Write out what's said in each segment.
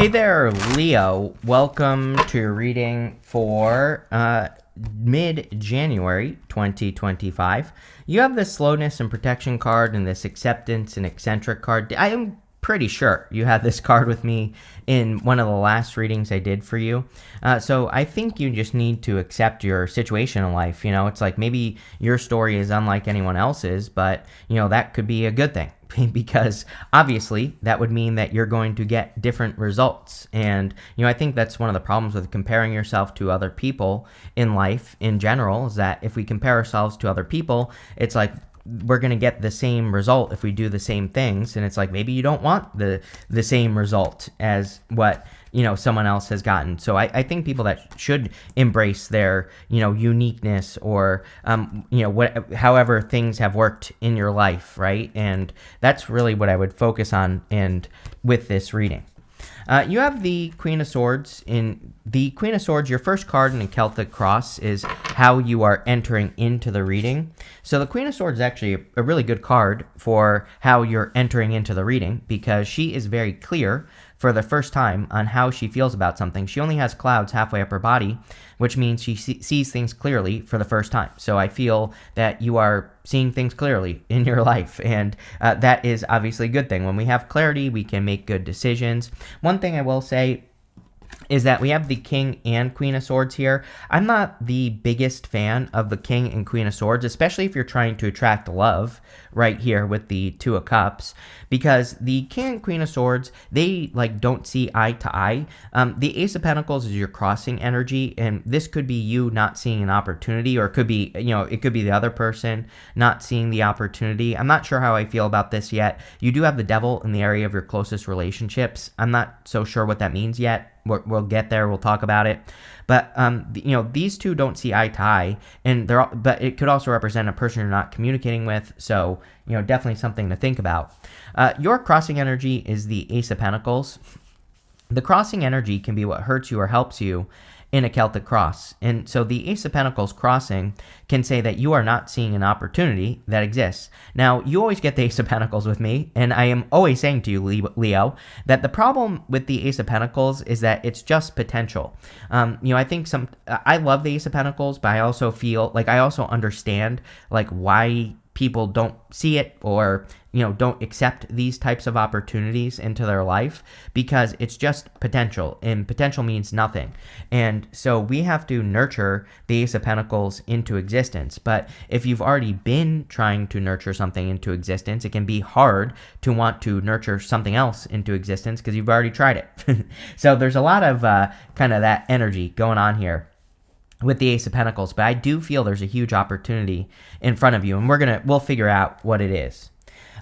Hey there, Leo. Welcome to your reading for mid-January 2025. You have this slowness and protection card and this acceptance and eccentric card. I am pretty sure you had this card with me in one of the last readings I did for you. So I think you just need to accept your situation in life. You know, it's like maybe your story is unlike anyone else's, but, you know, that could be a good thing. Because obviously that would mean that you're going to get different results. And, you know, I think that's one of the problems with comparing yourself to other people in life in general, is that if we compare ourselves to other people, it's like we're going to get the same result if we do the same things. And it's like maybe you don't want the same result as what, you know, someone else has gotten. So I think people that should embrace their, you know, uniqueness or, you know, however things have worked in your life, right? And that's really what I would focus on and with this reading. You have the Queen of Swords. In the Queen of Swords, your first card in a Celtic cross is how you are entering into the reading. So the Queen of Swords is actually a really good card for how you're entering into the reading because she is very clear for the first time on how she feels about something. She only has clouds halfway up her body, which means she sees things clearly for the first time. So I feel that you are seeing things clearly in your life, and that is obviously a good thing. When we have clarity, we can make good decisions. One thing I will say is that we have the King and Queen of Swords here. I'm not the biggest fan of the King and Queen of Swords, especially if you're trying to attract love right here with the Two of Cups, because the King and Queen of Swords, they like don't see eye to eye. The Ace of Pentacles is your crossing energy, and this could be you not seeing an opportunity, or it could be, you know, it could be the other person not seeing the opportunity. I'm not sure how I feel about this yet. You do have the Devil in the area of your closest relationships. I'm not so sure what that means yet. We'll get there. We'll talk about it. But, you know, these two don't see eye to eye, and but it could also represent a person you're not communicating with. So, you know, definitely something to think about. Your crossing energy is the Ace of Pentacles. The crossing energy can be what hurts you or helps you in a Celtic cross. And so the Ace of Pentacles crossing can say that you are not seeing an opportunity that exists. Now, you always get the Ace of Pentacles with me, and I am always saying to you, Leo, that the problem with the Ace of Pentacles is that it's just potential. You know, I think I love the Ace of Pentacles, but I also feel like I also understand like why people don't see it or, you know, don't accept these types of opportunities into their life, because it's just potential, and potential means nothing. And so we have to nurture the Ace of Pentacles into existence. But if you've already been trying to nurture something into existence, it can be hard to want to nurture something else into existence because you've already tried it. So there's a lot of kind of that energy going on here with the Ace of Pentacles, but I do feel there's a huge opportunity in front of you, and we'll figure out what it is.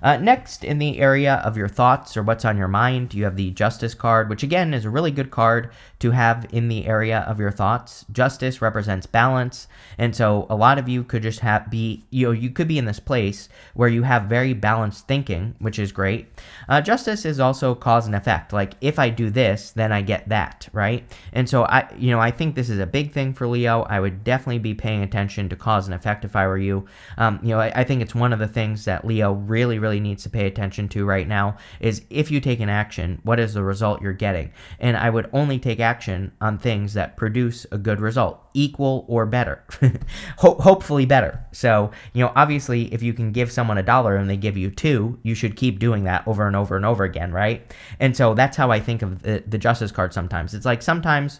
Next, in the area of your thoughts or what's on your mind, you have the Justice card, which again is a really good card to have in the area of your thoughts. Justice represents balance, and so a lot of you could just you could be in this place where you have very balanced thinking, which is great. Justice is also cause and effect. Like, if I do this, then I get that, right? And so I think this is a big thing for Leo. I would definitely be paying attention to cause and effect if I were you. You know, I think it's one of the things that Leo really needs to pay attention to right now is, if you take an action, what is the result you're getting? And I would only take action on things that produce a good result, equal or better. Hopefully better. So, you know, obviously if you can give someone $1 and they give you $2, you should keep doing that over and over and over again, right? And so that's how I think of the Justice card sometimes. It's like sometimes,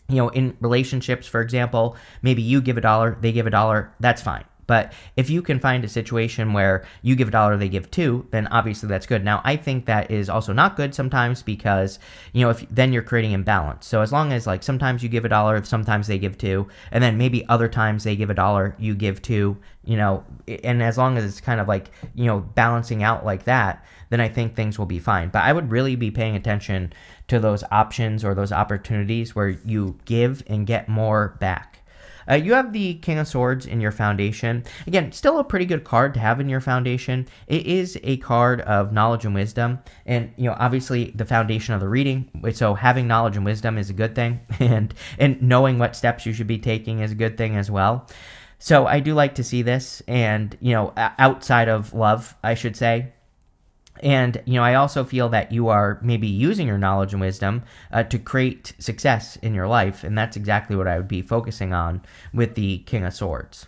you know, in relationships, for example, maybe you give $1, they give $1, that's fine. But if you can find a situation where you give $1, they give $2, then obviously that's good. Now, I think that is also not good sometimes because, you know, then you're creating imbalance. So as long as, like, sometimes you give $1, sometimes they give $2, and then maybe other times they give $1, you give $2, you know, and as long as it's kind of like, you know, balancing out like that, then I think things will be fine. But I would really be paying attention to those options or those opportunities where you give and get more back. You have the King of Swords in your foundation. Again, still a pretty good card to have in your foundation. It is a card of knowledge and wisdom, and, you know, obviously the foundation of the reading. So having knowledge and wisdom is a good thing, and knowing what steps you should be taking is a good thing as well. So I do like to see this, and, you know, outside of love, I should say. And, I also feel that you are maybe using your knowledge and wisdom to create success in your life. And that's exactly what I would be focusing on with the King of Swords.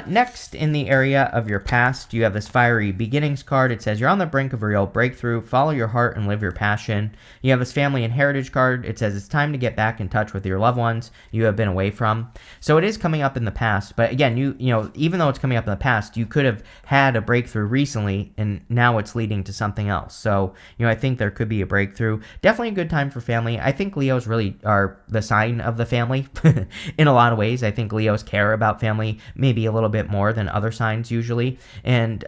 Next, in the area of your past, you have this Fiery Beginnings card. It says, you're on the brink of a real breakthrough. Follow your heart and live your passion. You have this Family and Heritage card. It says, it's time to get back in touch with your loved ones you have been away from. So it is coming up in the past. But again, even though it's coming up in the past, you could have had a breakthrough recently, and now it's leading to something else. So, I think there could be a breakthrough. Definitely a good time for family. I think Leos really are the sign of the family in a lot of ways. I think Leos care about family maybe a little bit more than other signs usually. And,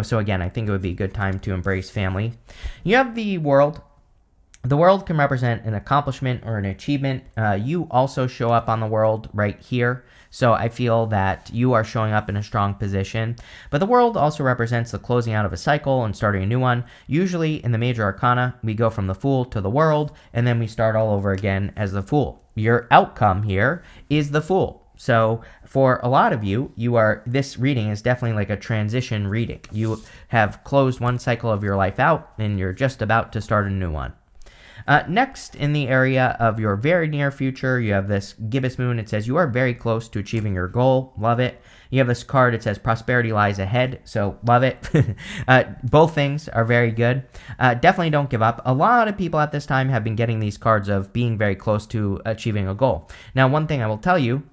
so again, I think it would be a good time to embrace family. You have the World. The World can represent an accomplishment or an achievement. You also show up on the World right here. So I feel that you are showing up in a strong position. But the World also represents the closing out of a cycle and starting a new one. Usually in the major arcana, we go from the Fool to the World, and then we start all over again as the Fool. Your outcome here is the Fool. So for a lot of you, this reading is definitely like a transition reading. You have closed one cycle of your life out, and you're just about to start a new one. Next, in the area of your very near future, you have this gibbous moon. It says you are very close to achieving your goal. Love it. You have this card. It says prosperity lies ahead. So love it. Both things are very good. Definitely don't give up. A lot of people at this time have been getting these cards of being very close to achieving a goal. Now, one thing I will tell you,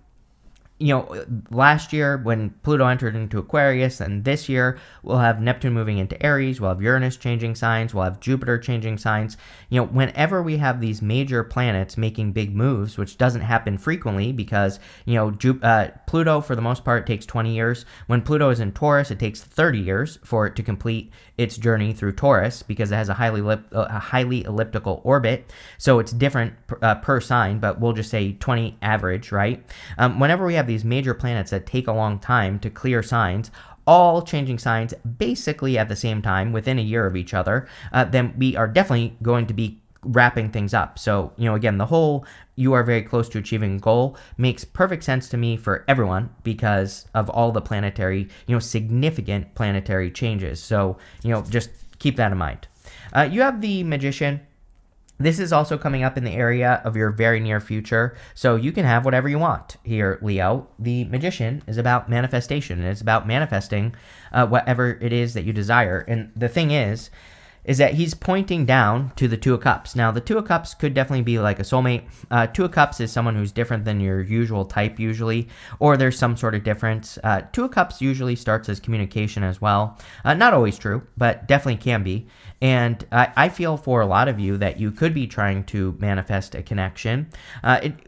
last year when Pluto entered into Aquarius, and this year we'll have Neptune moving into Aries, we'll have Uranus changing signs, we'll have Jupiter changing signs. Whenever we have these major planets making big moves, which doesn't happen frequently because, Pluto, for the most part, takes 20 years. When Pluto is in Taurus, it takes 30 years for it to complete its journey through Taurus because it has a highly elliptical orbit. So it's different per sign, but we'll just say 20 average, right? Whenever we have these major planets that take a long time to clear signs, all changing signs basically at the same time within a year of each other, then we are definitely going to be wrapping things up. So, again, the whole you are very close to achieving a goal makes perfect sense to me for everyone because of all the planetary, significant planetary changes. So, just keep that in mind. You have the Magician. This is also coming up in the area of your very near future, so you can have whatever you want here, Leo. The Magician is about manifestation, and it's about manifesting whatever it is that you desire. And the thing is that he's pointing down to the Two of Cups. Now, the Two of Cups could definitely be like a soulmate. Two of Cups is someone who's different than your usual type usually, or there's some sort of difference. Two of Cups usually starts as communication as well. Not always true, but definitely can be. And I feel for a lot of you that you could be trying to manifest a connection.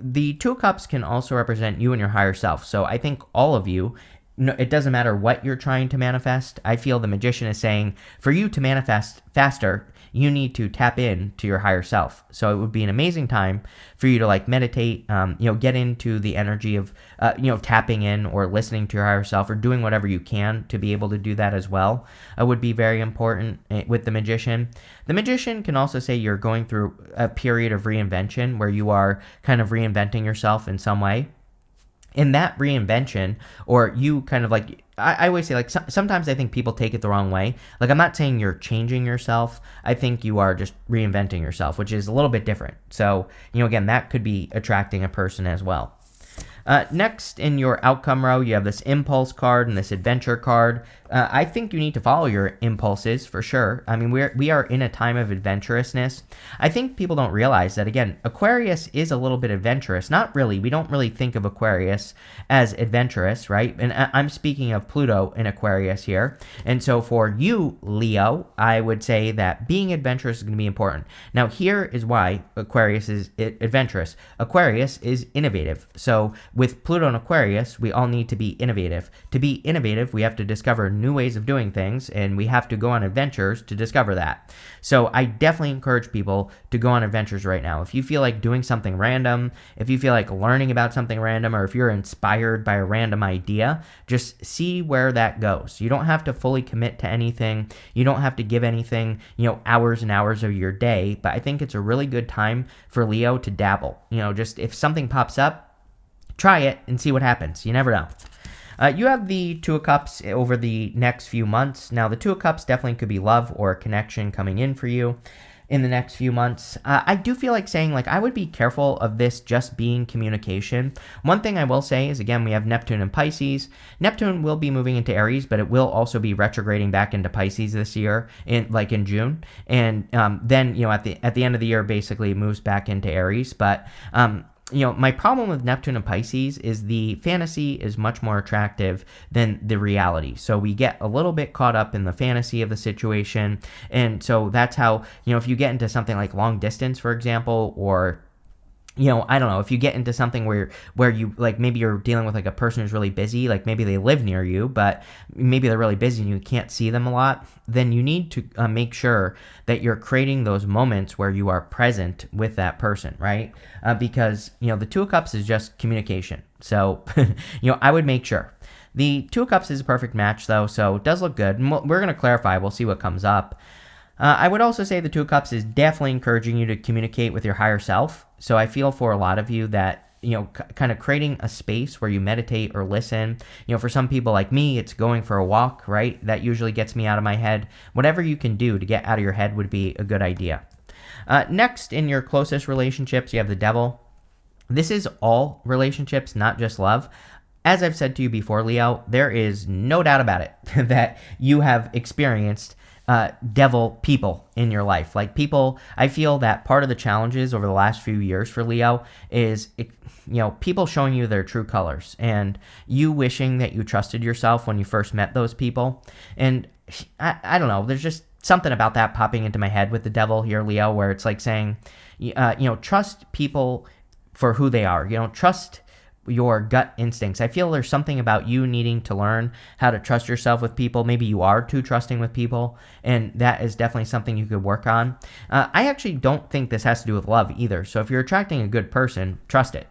The Two of Cups can also represent you and your higher self. So I think all of you, it doesn't matter what you're trying to manifest. I feel the Magician is saying for you to manifest faster, you need to tap in to your higher self. So it would be an amazing time for you to meditate, get into the energy of, tapping in or listening to your higher self or doing whatever you can to be able to do that as well. Would be very important with the Magician. The Magician can also say you're going through a period of reinvention where you are kind of reinventing yourself in some way. In that reinvention, or you kind of I always say, sometimes I think people take it the wrong way. I'm not saying you're changing yourself. I think you are just reinventing yourself, which is a little bit different. So, again, that could be attracting a person as well. Next, in your outcome row, you have this impulse card and this adventure card. I think you need to follow your impulses for sure. I mean, we are in a time of adventurousness. I think people don't realize that, again, Aquarius is a little bit adventurous. Not really. We don't really think of Aquarius as adventurous, right? And I'm speaking of Pluto in Aquarius here. And so for you, Leo, I would say that being adventurous is going to be important. Now, here is why Aquarius is adventurous. Aquarius is innovative. So with Pluto and Aquarius, we all need to be innovative. To be innovative, we have to discover new ways of doing things, and we have to go on adventures to discover that. So I definitely encourage people to go on adventures right now. If you feel like doing something random, if you feel like learning about something random, or if you're inspired by a random idea, just see where that goes. You don't have to fully commit to anything. You don't have to give anything, hours and hours of your day, but I think it's a really good time for Leo to dabble. Just if something pops up, try it and see what happens. You never know. You have the Two of Cups over the next few months. Now, the Two of Cups definitely could be love or a connection coming in for you in the next few months. I do feel like saying, like, I would be careful of this just being communication. One thing I will say is, again, we have Neptune and Pisces. Neptune will be moving into Aries, but it will also be retrograding back into Pisces this year, in June. And then, at the end of the year, basically it moves back into Aries. But my problem with Neptune and Pisces is the fantasy is much more attractive than the reality. So we get a little bit caught up in the fantasy of the situation. And so that's how, if you get into something like long distance, for example, or I don't know, if you get into something where you, like, maybe you're dealing with like a person who's really busy, like maybe they live near you, but maybe they're really busy and you can't see them a lot, then you need to make sure that you're creating those moments where you are present with that person, right? Because, the Two of Cups is just communication. So, I would make sure. The Two of Cups is a perfect match, though, so it does look good. And we're going to clarify. We'll see what comes up. I would also say the Two of Cups is definitely encouraging you to communicate with your higher self. So I feel for a lot of you that, kind of creating a space where you meditate or listen. For some people like me, it's going for a walk, right? That usually gets me out of my head. Whatever you can do to get out of your head would be a good idea. Next, in your closest relationships, you have the Devil. This is all relationships, not just love. As I've said to you before, Leo, there is no doubt about it that you have experienced devil people in your life. Like, people, I feel that part of the challenges over the last few years for Leo is, people showing you their true colors and you wishing that you trusted yourself when you first met those people. And I don't know, there's just something about that popping into my head with the Devil here, Leo, where it's like saying, trust people for who they are. Trust your gut instincts. I feel there's something about you needing to learn how to trust yourself with people. Maybe you are too trusting with people, and that is definitely something you could work on. I actually don't think this has to do with love either. So if you're attracting a good person, trust it.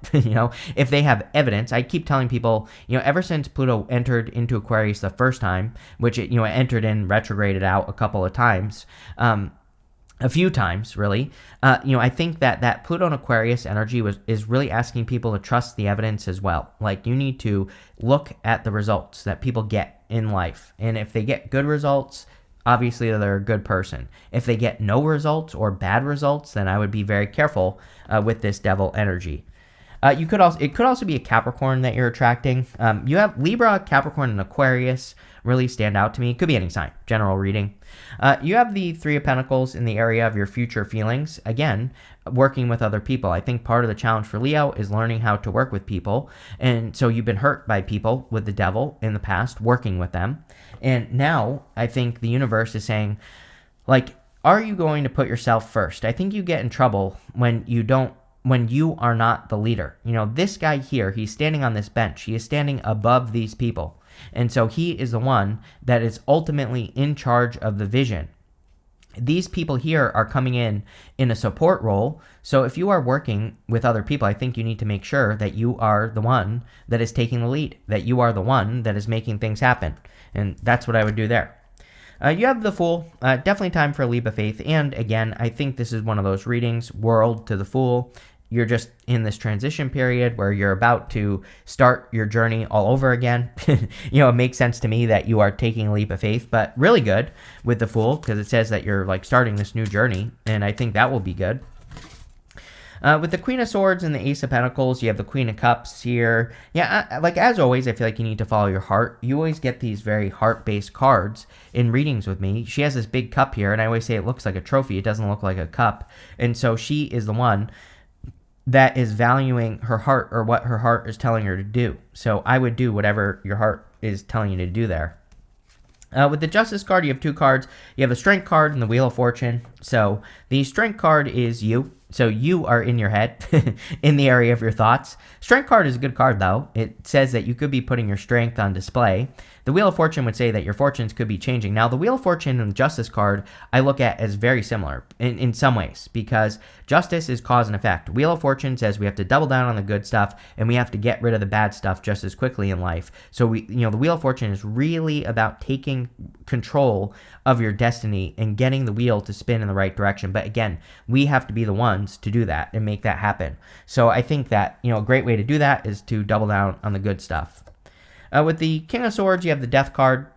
If they have evidence, I keep telling people, ever since Pluto entered into Aquarius the first time, which it entered in, retrograded out a couple of times, a few times, really. I think that Pluto and Aquarius energy is really asking people to trust the evidence as well. Like, you need to look at the results that people get in life. And if they get good results, obviously they're a good person. If they get no results or bad results, then I would be very careful with this Devil energy. It could also be a Capricorn that you're attracting. You have Libra, Capricorn, and Aquarius really stand out to me. It could be any sign, general reading. You have the Three of Pentacles in the area of your future feelings. Again, working with other people. I think part of the challenge for Leo is learning how to work with people. And so you've been hurt by people with the Devil in the past, working with them. And now I think the universe is saying, like, are you going to put yourself first? I think you get in trouble when you are not the leader. This guy here, he's standing on this bench. He is standing above these people. And so he is the one that is ultimately in charge of the vision. These people here are coming in a support role. So if you are working with other people, I think you need to make sure that you are the one that is taking the lead, that you are the one that is making things happen. And that's what I would do there. You have the Fool. Definitely time for a leap of faith. And again, I think this is one of those readings, World to the Fool. You're just in this transition period where you're about to start your journey all over again. It makes sense to me that you are taking a leap of faith, but really good with the Fool because it says that you're like starting this new journey, and I think that will be good. With the Queen of Swords and the Ace of Pentacles, you have the Queen of Cups here. Yeah, like as always, I feel like you need to follow your heart. You always get these very heart-based cards in readings with me. She has this big cup here, and I always say it looks like a trophy. It doesn't look like a cup. And so she is the one that is valuing her heart or what her heart is telling her to do. So I would do whatever your heart is telling you to do there. With the Justice card, you have two cards. You have the Strength card and the Wheel of Fortune. So the Strength card is you. So you are in your head, in the area of your thoughts. Strength card is a good card, though. It says that you could be putting your strength on display. The Wheel of Fortune would say that your fortunes could be changing. Now, the Wheel of Fortune and the Justice card I look at as very similar in some ways because Justice is cause and effect. Wheel of Fortune says we have to double down on the good stuff and we have to get rid of the bad stuff just as quickly in life. So the Wheel of Fortune is really about taking control of your destiny and getting the wheel to spin in the right direction. But again, we have to be the ones to do that and make that happen. So I think that, a great way to do that is to double down on the good stuff. With the King of Swords, you have the Death card.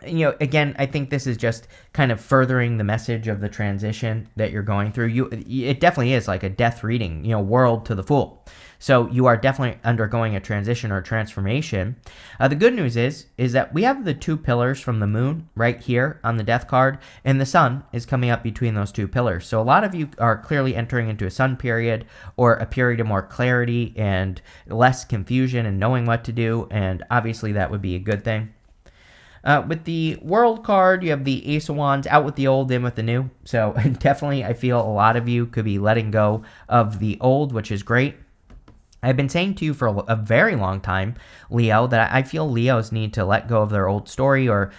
Again, I think this is just kind of furthering the message of the transition that you're going through. It definitely is like a death reading, world to the fool. So you are definitely undergoing a transition or transformation. The good news is that we have the 2 pillars from the moon right here on the death card, and the sun is coming up between those 2 pillars. So a lot of you are clearly entering into a sun period, or a period of more clarity and less confusion and knowing what to do, and obviously that would be a good thing. With the World card, you have the Ace of Wands, out with the old, in with the new. So definitely I feel a lot of you could be letting go of the old, which is great. I've been saying to you for a very long time, Leo, that I feel Leos need to let go of their old story, or,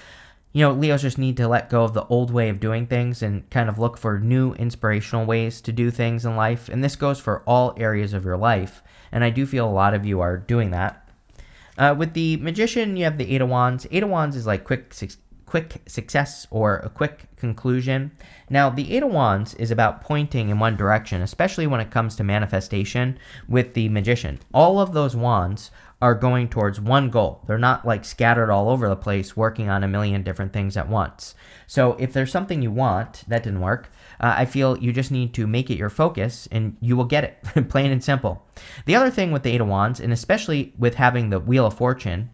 Leos just need to let go of the old way of doing things and kind of look for new inspirational ways to do things in life. And this goes for all areas of your life. And I do feel a lot of you are doing that. With the Magician, you have the 8 of Wands. 8 of Wands is like quick success or a quick conclusion. Now, the 8 of Wands is about pointing in one direction, especially when it comes to manifestation with the Magician. All of those wands are going towards one goal. They're not like scattered all over the place working on a million different things at once. So if there's something you want, that didn't work, I feel you just need to make it your focus and you will get it, plain and simple. The other thing with the 8 of Wands, and especially with having the Wheel of Fortune,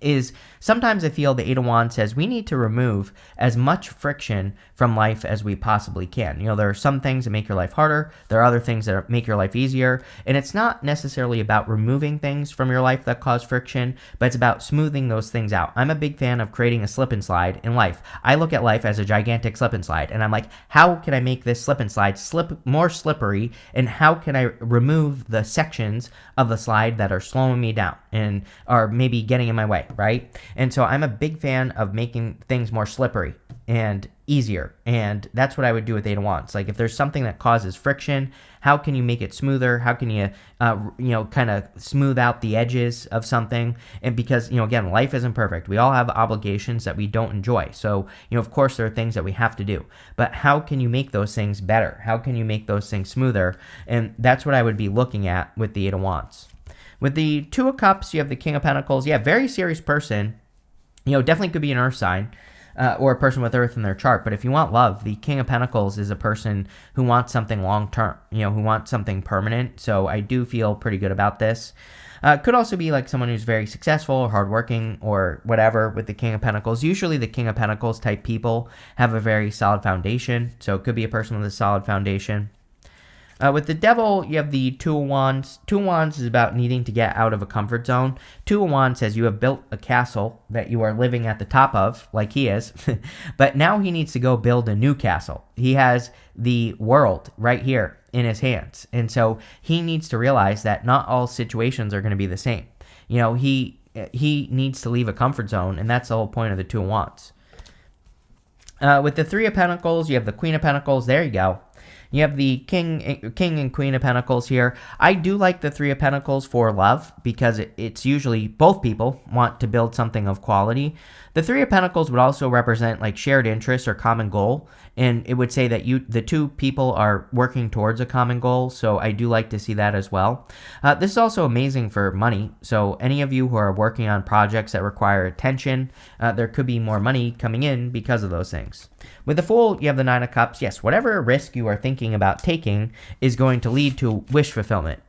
is sometimes I feel the 8 of Wands says we need to remove as much friction from life as we possibly can. There are some things that make your life harder. There are other things that make your life easier. And it's not necessarily about removing things from your life that cause friction, but it's about smoothing those things out. I'm a big fan of creating a slip and slide in life. I look at life as a gigantic slip and slide, and I'm like, how can I make this slip and slide more slippery, and how can I remove the sections of the slide that are slowing me down and are maybe getting in my way, right? And so I'm a big fan of making things more slippery and easier. And that's what I would do with 8 of Wands. Like if there's something that causes friction, how can you make it smoother? How can you, kind of smooth out the edges of something? And because, again, life isn't perfect. We all have obligations that we don't enjoy. So, of course, there are things that we have to do. But how can you make those things better? How can you make those things smoother? And that's what I would be looking at with the 8 of Wands. With the 2 of Cups, you have the King of Pentacles. Yeah, very serious person. Definitely could be an earth sign or a person with earth in their chart. But if you want love, the King of Pentacles is a person who wants something long-term, who wants something permanent. So I do feel pretty good about this. Could also be like someone who's very successful or hardworking or whatever with the King of Pentacles. Usually the King of Pentacles type people have a very solid foundation. So it could be a person with a solid foundation. With the Devil, you have the 2 of Wands. 2 of Wands is about needing to get out of a comfort zone. 2 of Wands says you have built a castle that you are living at the top of, like he is, but now he needs to go build a new castle. He has the world right here in his hands, and so he needs to realize that not all situations are going to be the same. He needs to leave a comfort zone, and that's the whole point of the 2 of Wands. With the 3 of Pentacles, you have the Queen of Pentacles. There you go. You have the King and Queen of Pentacles here. I do like the 3 of Pentacles for love because it's usually both people want to build something of quality. The 3 of Pentacles would also represent like shared interest or common goal. And it would say that the 2 people are working towards a common goal. So I do like to see that as well. This is also amazing for money. So any of you who are working on projects that require attention, there could be more money coming in because of those things. With the Fool, you have the 9 of Cups. Yes, whatever risk you are thinking about taking is going to lead to wish fulfillment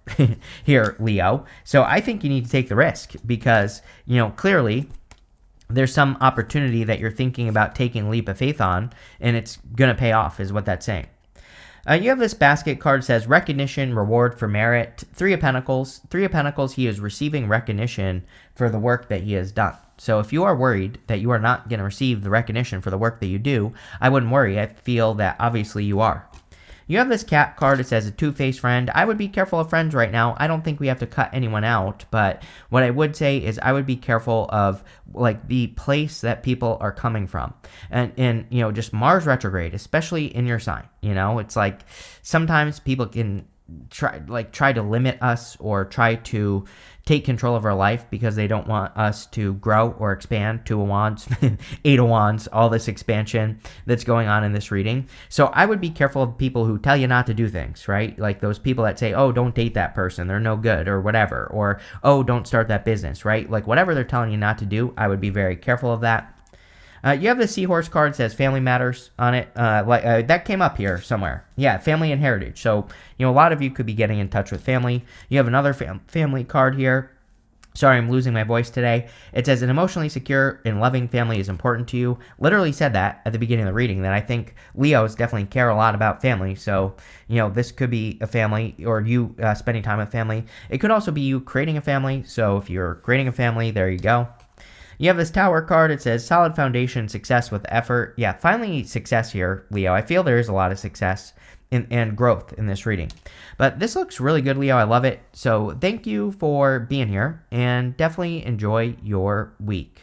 here, Leo. So I think you need to take the risk because, clearly there's some opportunity that you're thinking about taking a leap of faith on, and it's going to pay off, is what that's saying. You have this basket card says recognition, reward for merit. 3 of Pentacles. 3 of Pentacles, he is receiving recognition for the work that he has done. So if you are worried that you are not going to receive the recognition for the work that you do, I wouldn't worry. I feel that obviously you are. You have this cat card. It says a two-faced friend. I would be careful of friends right now. I don't think we have to cut anyone out, but what I would say is I would be careful of like the place that people are coming from. And just Mars retrograde, especially in your sign. It's like sometimes people can try to limit us or try to take control of our life because they don't want us to grow or expand. Two of Wands, Eight of Wands, all this expansion that's going on in this reading. So I would be careful of people who tell you not to do things, right? Like those people that say, oh, don't date that person, they're no good, or whatever, or oh, don't start that business, right? Like whatever they're telling you not to do, I would be very careful of that. You have the Seahorse card, says Family Matters on it. That came up here somewhere. Yeah, family and heritage. So, a lot of you could be getting in touch with family. You have another family card here. Sorry, I'm losing my voice today. It says an emotionally secure and loving family is important to you. Literally said that at the beginning of the reading, that I think Leos definitely care a lot about family. So, this could be a family or you spending time with family. It could also be you creating a family. So if you're creating a family, there you go. You have this Tower card. It says solid foundation, success with effort. Yeah, finally success here, Leo. I feel there is a lot of success and growth in this reading. But this looks really good, Leo. I love it. So thank you for being here and definitely enjoy your week.